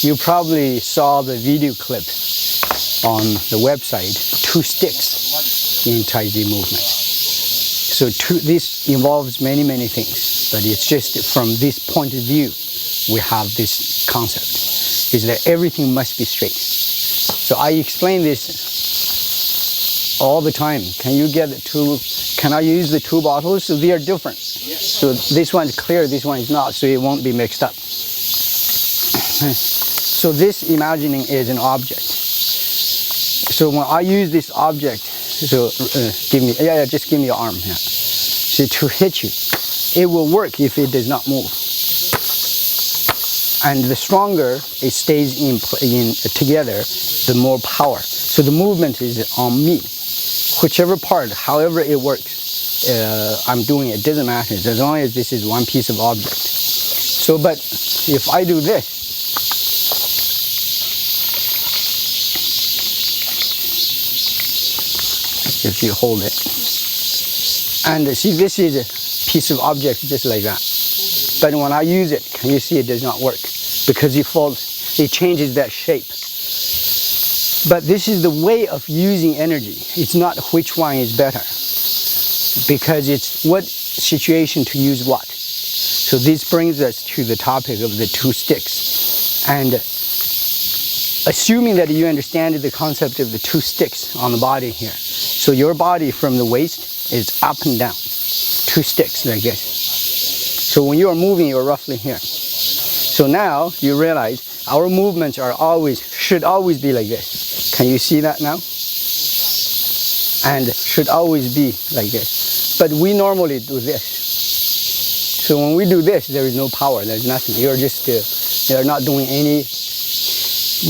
You probably saw the video clip on the website, 2 sticks in Tai Chi movement. So this involves many things, but it's just from this point of view, we have this concept, is that everything must be straight. So I explain this all the time. Can I use the 2 bottles? So they are different. So this one's clear, this one is not, so it won't be mixed up. So this imagining is an object. So when I use this object, so just give me your arm here. So to hit you, it will work if it does not move. And the stronger it stays in together, the more power. So the movement is on me. Whichever part, however it works, I'm doing it, doesn't matter, as long as this is one piece of object. So, but if I do this, if you hold it, and see, this is a piece of object just like that. But when I use it, can you see it does not work? Because it changes that shape. But this is the way of using energy. It's not which one is better, because it's what situation to use what. So this brings us to the topic of the 2 sticks. And assuming that you understand the concept of the 2 sticks on the body here. So your body from the waist is up and down, 2 sticks like this. So when you are moving, you're roughly here. So now you realize our movements should always be like this. Can you see that now? And should always be like this. But we normally do this. So when we do this, there is no power, there's nothing. You're not doing any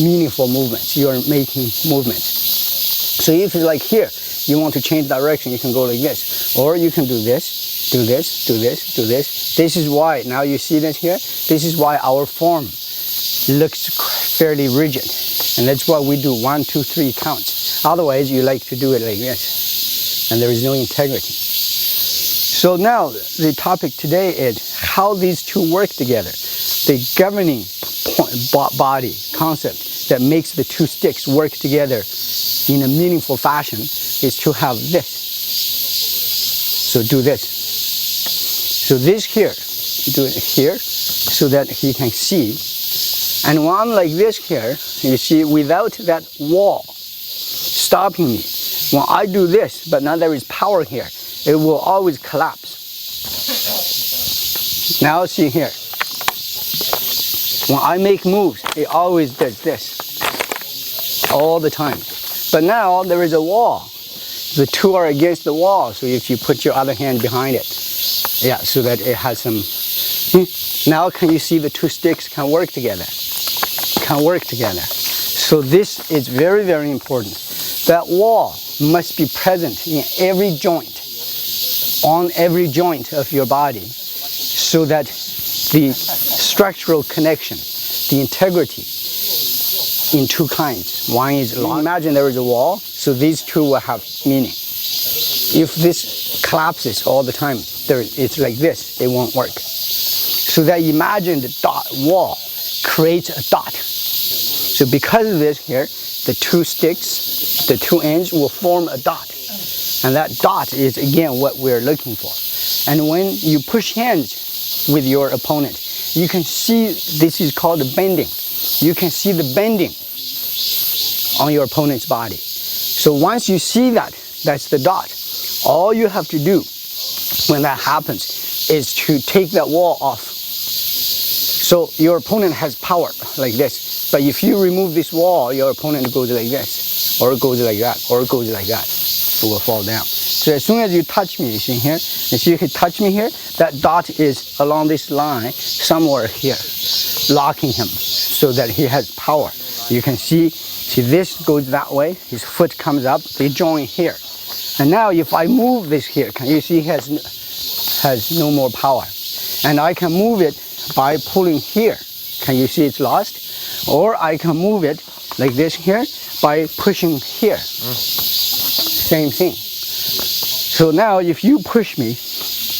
meaningful movements. You're making movements. So if it's like here, you want to change direction, you can go like this. Or you can do this, do this, do this, do this. This is why, now you see this here, this is why our form looks fairly rigid. And that's why we do 1, 2, 3 counts. Otherwise, you like to do it like this. And there is no integrity. So now, the topic today is how these 2 work together. The governing body concept that makes the 2 sticks work together in a meaningful fashion is to have this. So do this. So this here, do it here, so that he can see. And when I'm like this here, you see, without that wall stopping me, when I do this, but now there is power here, it will always collapse. Now see here. When I make moves, it always does this. All the time. But now there is a wall. The 2 are against the wall, so if you put your other hand behind it, yeah, so that it has some... Now can you see the 2 sticks can work together? Can work together. So this is very important. That wall must be present in every joint, on every joint of your body, so that the structural connection, the integrity, in 2 kinds. One is long. Imagine there is a wall, so these 2 will have meaning. If this collapses all the time, it's like this, it won't work. So that imagined wall creates a dot. So because of this here, the 2 sticks, the 2 ends will form a dot. And that dot is again what we're looking for. And when you push hands with your opponent, you can see, this is called the bending. You can see the bending on your opponent's body. So once you see that, that's the dot. All you have to do when that happens is to take that wall off. So your opponent has power like this. But if you remove this wall, your opponent goes like this, or it goes like that, or it goes like that. It will fall down. So as soon as you touch me, you see here, if you can touch me here, that dot is along this line, somewhere here, locking him so that he has power. You can see this goes that way, his foot comes up, they join here. And now if I move this here, can you see he has no more power. And I can move it by pulling here. Can you see it's lost? Or I can move it like this here by pushing here. Same thing. So now if you push me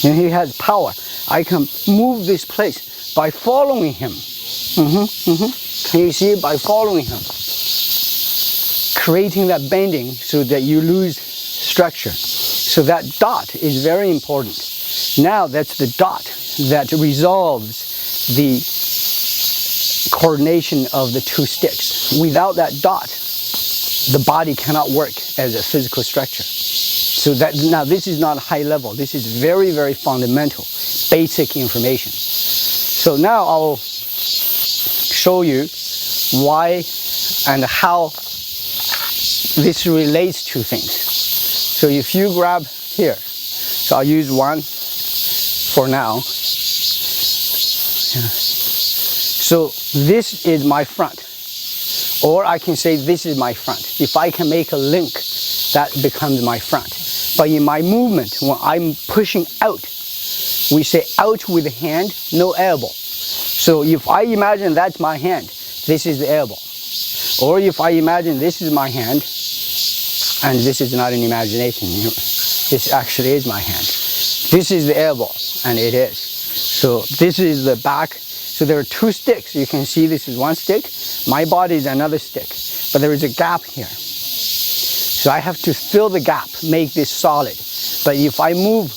and he has power, I can move this place by following him. Can you see by following him? Creating that bending so that you lose structure. So that dot is very important. Now that's the dot that resolves the coordination of the two sticks. Without that dot, the body cannot work as a physical structure. So that now this is not high level. This is very, very fundamental, basic information. So now I'll show you why and how this relates to things. So if you grab here, so I'll use one for now. So this is my front, or I can say this is my front. If I can make a link, that becomes my front. But in my movement, when I'm pushing out, we say out with the hand, no elbow. So if I imagine that's my hand, this is the elbow. Or if I imagine this is my hand, and this is not an imagination, this actually is my hand. This is the elbow, and it is. So this is the back. So there are two sticks. You can see this is one stick. My body is another stick. But there is a gap here. So I have to fill the gap, make this solid. But if I move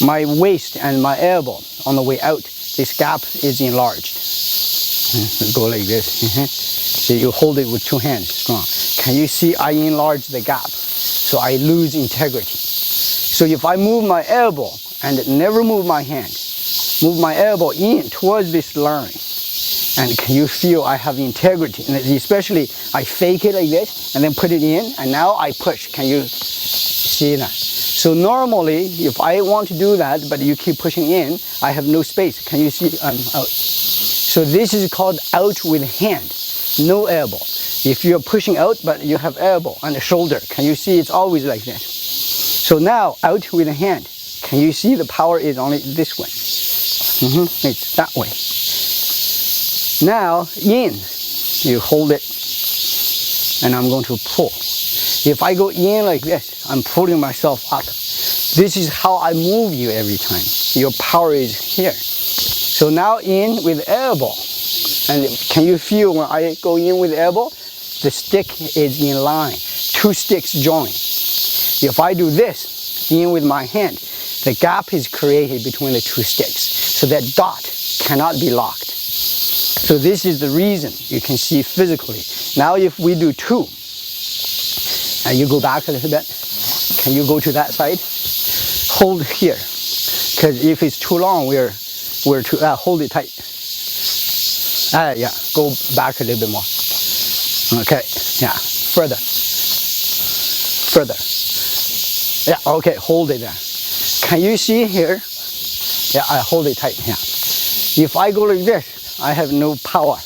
my waist and my elbow on the way out, this gap is enlarged. Go like this. So you hold it with two hands, strong. Can you see I enlarge the gap? So I lose integrity. So if I move my elbow and never move my hand, move my elbow in towards this line, and can you feel I have integrity? And especially I fake it like this and then put it in, and now I push. Can you see that? So normally, if I want to do that, but you keep pushing in, I have no space. Can you see I'm out? So this is called out with hand, no elbow. If you're pushing out, but you have elbow and the shoulder, can you see it's always like this? So now, out with the hand. Can you see the power is only this way? It's that way. Now, in, you hold it, and I'm going to pull. If I go in like this, I'm pulling myself up. This is how I move you every time. Your power is here. So now in with elbow. And can you feel when I go in with elbow? The stick is in line. Two sticks join. If I do this, in with my hand, the gap is created between the two sticks. So that dot cannot be locked. So this is the reason you can see physically. Now if we do two, and you go back a little bit, can you go to that side? Hold here, because if it's too long, we're to hold it tight. Yeah, go back a little bit more. Okay, yeah, further. Yeah, okay, hold it there. Can you see here? Yeah, I hold it tight here. If I go like this, I have no power.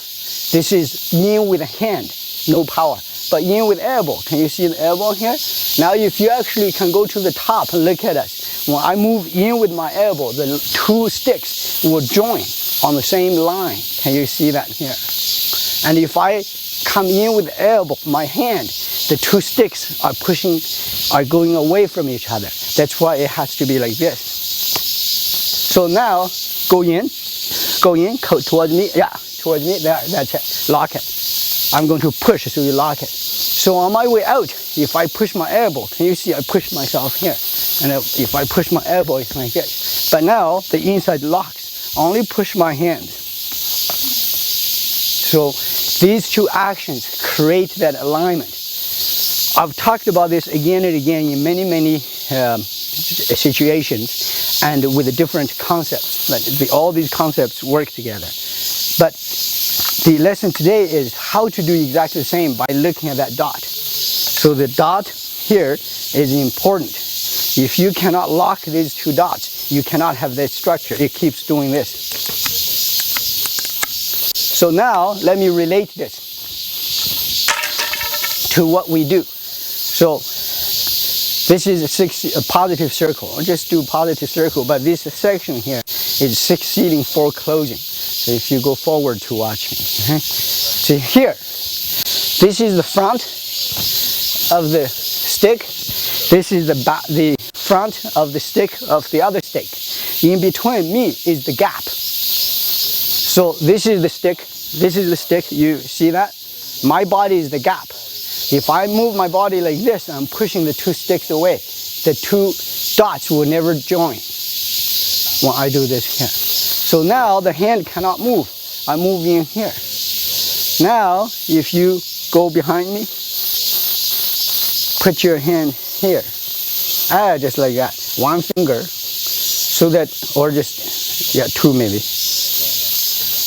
This is in with a hand, no power. But in with elbow, can you see the elbow here? Now if you actually can go to the top and look at us, when I move in with my elbow, the two sticks will join on the same line. Can you see that here? And if I come in with the elbow, my hand, the two sticks are going away from each other. That's why it has to be like this. So now, go in, towards me, yeah, towards me, there, that's it, lock it. I'm going to push, so you lock it. So on my way out, if I push my elbow, can you see I push myself here? And if I push my elbow, it's like this. But now, the inside locks. Only push my hands. So these two actions create that alignment. I've talked about this again and again in many situations and with the different concepts. But all these concepts work together. But the lesson today is how to do exactly the same by looking at that dot. So the dot here is important. If you cannot lock these two dots, you cannot have this structure. It keeps doing this. So now let me relate this to what we do. So this is a positive circle. I'll just do positive circle, but this section here is succeeding for closing. So if you go forward to watch me. So here, this is the front of the stick. This is the front of the stick of the other stick. In between me is the gap. So this is the stick, This is the stick. You see that? My body is the gap. If I move my body like this, I'm pushing the two sticks away. The two dots will never join when I do this here. So now the hand cannot move. I'm moving in here. Now, if you go behind me, put your hand here. Just like that. One finger. So that, or just, yeah, two maybe.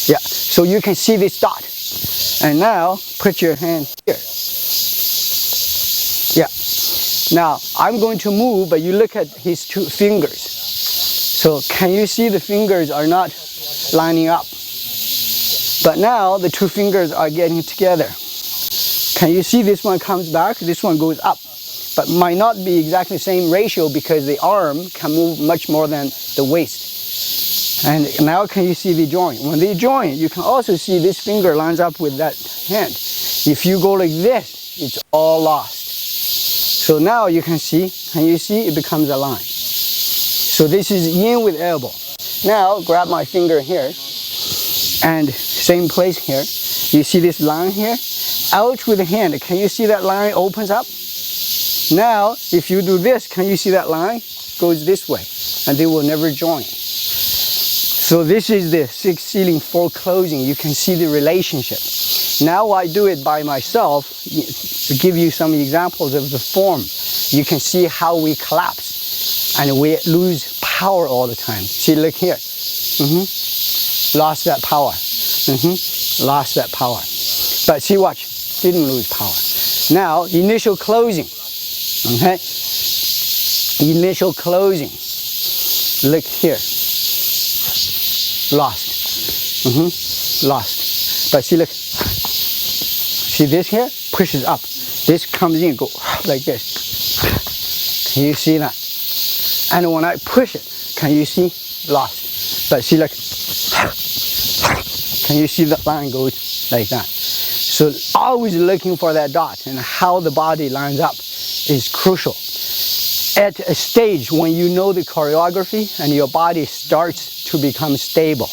Yeah, so you can see this dot. And now, put your hand here. Yeah. Now, I'm going to move, but you look at his two fingers. So, can you see the fingers are not lining up? But now, the two fingers are getting together. Can you see this one comes back, this one goes up? But might not be exactly the same ratio because the arm can move much more than the waist. And now can you see the joint? When they join, you can also see this finger lines up with that hand. If you go like this, it's all lost. So now you can see it becomes a line. So this is yin with elbow. Now grab my finger here and same place here. You see this line here? Out with the hand. Can you see that line opens up? Now, if you do this, can you see that line? Goes this way, and they will never join. So this is the sixth ceiling for closing. You can see the relationship. Now I do it by myself to give you some examples of the form. You can see how we collapse and we lose power all the time. See, look here. Lost that power. Lost that power. But see, watch. Didn't lose power. Now, initial closing. Okay? Initial closing. Look here. Lost. Lost. But see, look. See this here? Pushes up. This comes in, go like this. Can you see that? And when I push it, can you see? Lost. But see, look. Can you see the line goes like that? So always looking for that dot and how the body lines up is crucial. At a stage when you know the choreography and your body starts to become stable.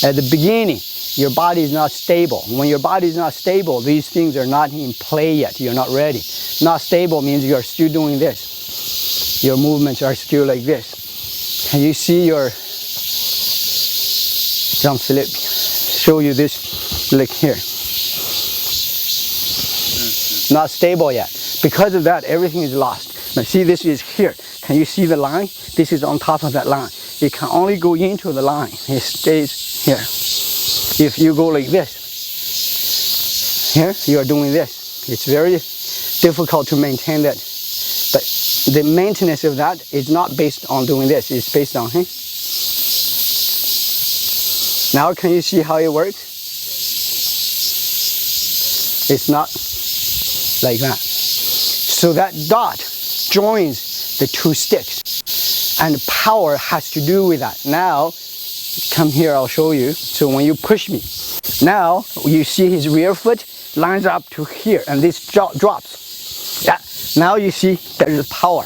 At the beginning, your body is not stable. When your body is not stable, these things are not in play yet. You're not ready. Not stable means you're still doing this. Your movements are still like this. Can you see your Jean-Philippe? Show you this. Look here. Not stable yet. Because of that, everything is lost. Now see, this is here. Can you see the line? This is on top of that line. It can only go into the line. It stays here. If you go like this, here, you are doing this. It's very difficult to maintain that. But the maintenance of that is not based on doing this. It's based on, hey? Now can you see how it works? It's not like that. So that dot joins the two sticks. And power has to do with that. Now, come here, I'll show you. So when you push me, now you see his rear foot lines up to here, and this drops. Yeah. Now you see there's power.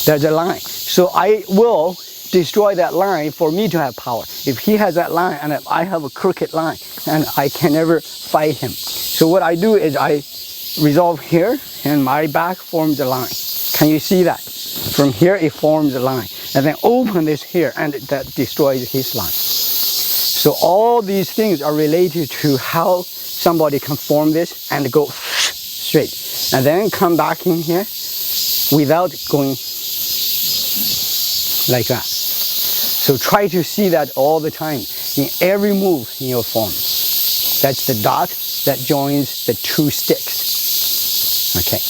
There's a line. So I will destroy that line for me to have power. If he has that line and if I have a crooked line, and I can never fight him. So what I do is I resolve here, and my back forms a line. Can you see that? From here it forms a line. And then open this here, and that destroys his line. So all these things are related to how somebody can form this and go straight. And then come back in here without going like that. So try to see that all the time in every move in your form. That's the dot that joins the two sticks. Okay.